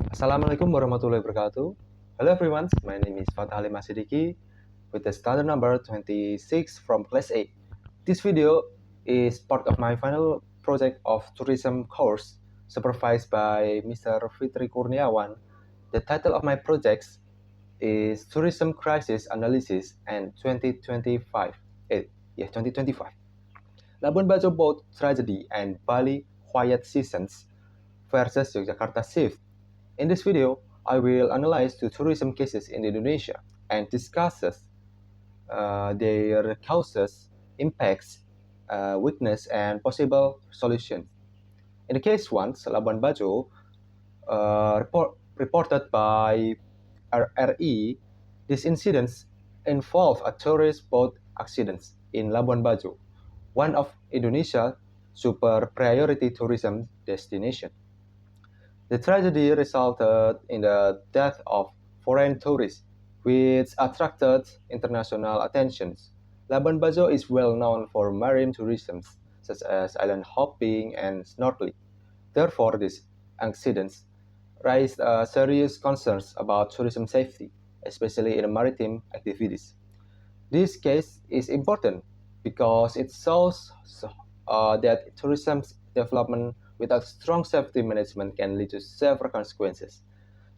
Assalamualaikum warahmatullahi wabarakatuh. Hello everyone, my name is Fatah Masidiki with the standard number 26 from class A. This video is part of my final project of tourism course supervised by Mr. Fitri Kurniawan. The title of my project is Tourism Crisis Analysis and 2025. 2025. Labuan Bajo Boat Tragedy and Bali Quiet Seasons versus Yogyakarta Shift. In this video, I will analyze the tourism cases in Indonesia and discusses their causes, impacts, weakness, and possible solutions. In the case 1, Labuan Bajo, reported by RRI, these incidents involve a tourist boat accident in Labuan Bajo, one of Indonesia's super priority tourism destination. The tragedy resulted in the death of foreign tourists, which attracted international attention. Labuan Bajo is well known for marine tourism, such as island hopping and snorkeling. Therefore, these accidents raised serious concerns about tourism safety, especially in maritime activities. This case is important because it shows that tourism development without strong safety management can lead to severe consequences,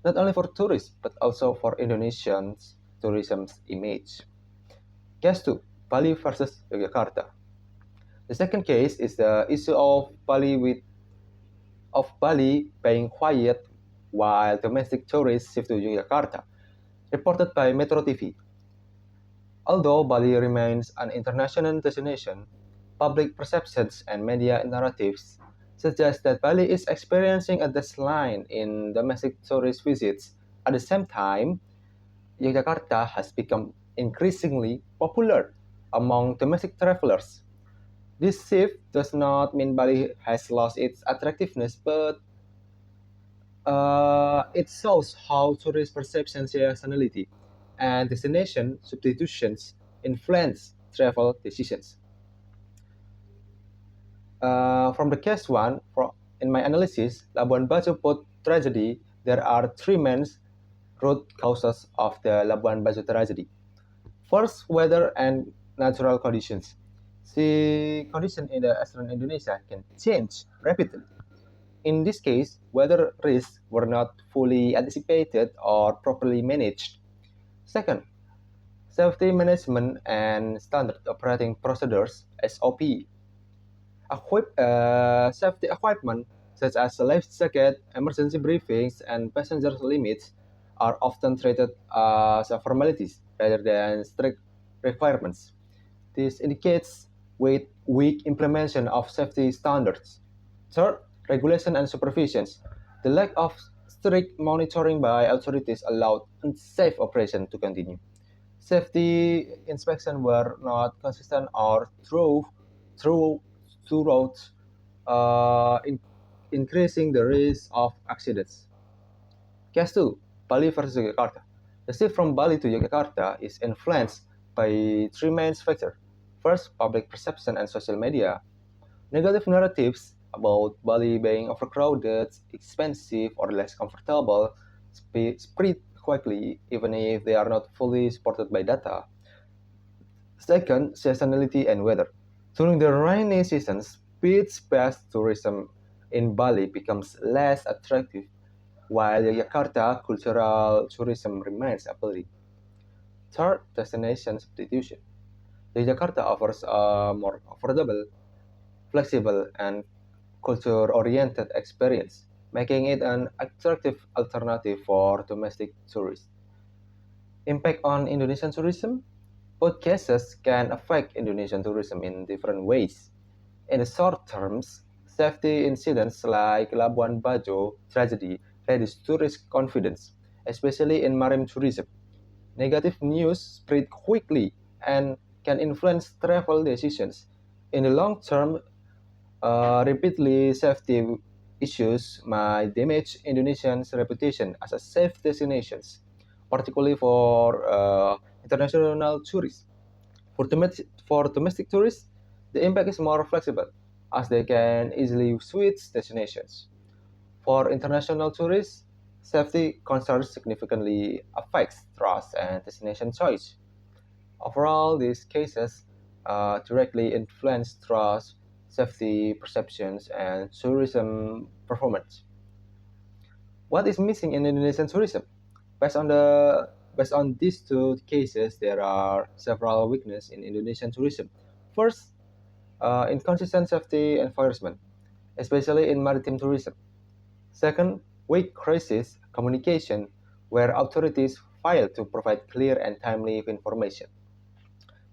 not only for tourists but also for Indonesians' tourism image. Case 2, Bali versus Yogyakarta. The second case is the issue of Bali being quiet while domestic tourists shift to Yogyakarta, reported by Metro TV. Although Bali remains an international destination, public perceptions and media narratives suggest that Bali is experiencing a decline in domestic tourist visits. At the same time, Yogyakarta has become increasingly popular among domestic travelers. This shift does not mean Bali has lost its attractiveness, but it shows how tourist perception seasonality and destination substitutions influence travel decisions. From the case 1, in my analysis, Labuan Bajo boat tragedy, there are three main root causes of the Labuan Bajo tragedy. First, weather and natural conditions. Sea conditions in the eastern Indonesia can change rapidly. In this case, weather risks were not fully anticipated or properly managed. Second, safety management and standard operating procedures (SOP). Safety equipment such as life jacket, emergency briefings, and passenger limits are often treated as formalities rather than strict requirements. This indicates weak implementation of safety standards. Third, regulation and supervisions. The lack of strict monitoring by authorities allowed unsafe operation to continue. Safety inspections were not consistent or throughout, increasing the risk of accidents. Case 2, Bali versus Yogyakarta. The shift from Bali to Yogyakarta is influenced by three main factors. First, public perception and social media. Negative narratives about Bali being overcrowded, expensive, or less comfortable spread quickly, even if they are not fully supported by data. Second, seasonality and weather. During the rainy seasons, beach-based tourism in Bali becomes less attractive, while Yogyakarta cultural tourism remains appealing. Third, destination substitution. Yogyakarta offers a more affordable, flexible, and culture-oriented experience, making it an attractive alternative for domestic tourists. Impact on Indonesian tourism? Both cases can affect Indonesian tourism in different ways. In the short terms, safety incidents like Labuan Bajo tragedy reduce tourist confidence, especially in marine tourism. Negative news spread quickly and can influence travel decisions. In the long term, repeatedly safety issues might damage Indonesia's reputation as a safe destination, particularly for international tourists. For domestic tourists, the impact is more flexible, as they can easily switch destinations. For international tourists, Safety concerns significantly affects trust and destination choice. Overall, these cases directly influence trust, safety perceptions, and tourism performance. What is missing in Indonesian tourism? Based on the based on these two cases, there are several weaknesses in Indonesian tourism. First, inconsistent safety enforcement, especially in maritime tourism. Second, weak crisis communication, where authorities fail to provide clear and timely information.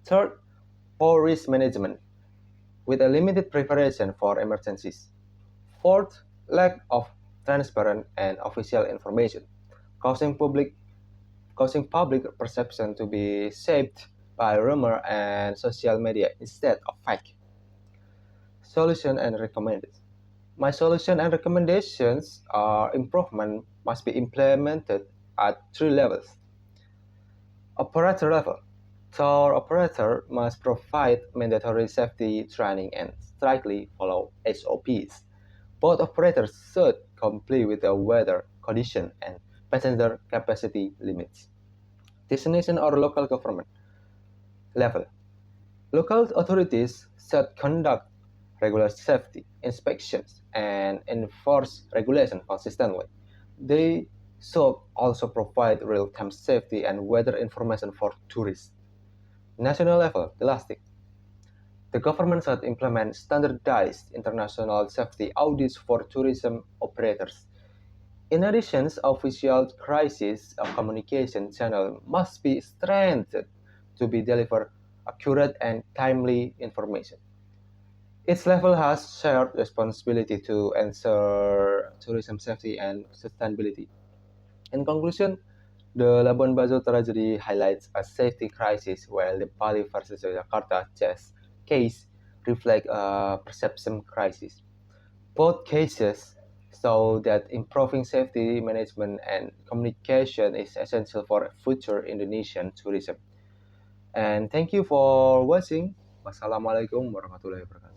Third, poor risk management, with a limited preparation for emergencies. Fourth, lack of transparent and official information, causing public causing public perception to be shaped by rumor and social media instead of fact. Solution and recommendations. My solution and recommendations are improvement must be implemented at three levels. Operator level. Tour operator must provide mandatory safety training and strictly follow SOPs. Both operators should comply with the weather condition and passenger capacity limits. Destination or local government level. Local authorities should conduct regular safety inspections and enforce regulation consistently. They should also provide real-time safety and weather information for tourists. National level, the last thing. The government should implement standardized international safety audits for tourism operators. In addition, official crisis communication channel must be strengthened to be deliver accurate and timely information. Each level has shared responsibility to ensure tourism safety and sustainability. In conclusion, the Labuan Bajo tragedy highlights a safety crisis while the Bali versus Jakarta chess case reflect a perception crisis. Both cases show that improving safety management and communication is essential for future Indonesian tourism. And thank you for watching. Wassalamualaikum warahmatullahi wabarakatuh.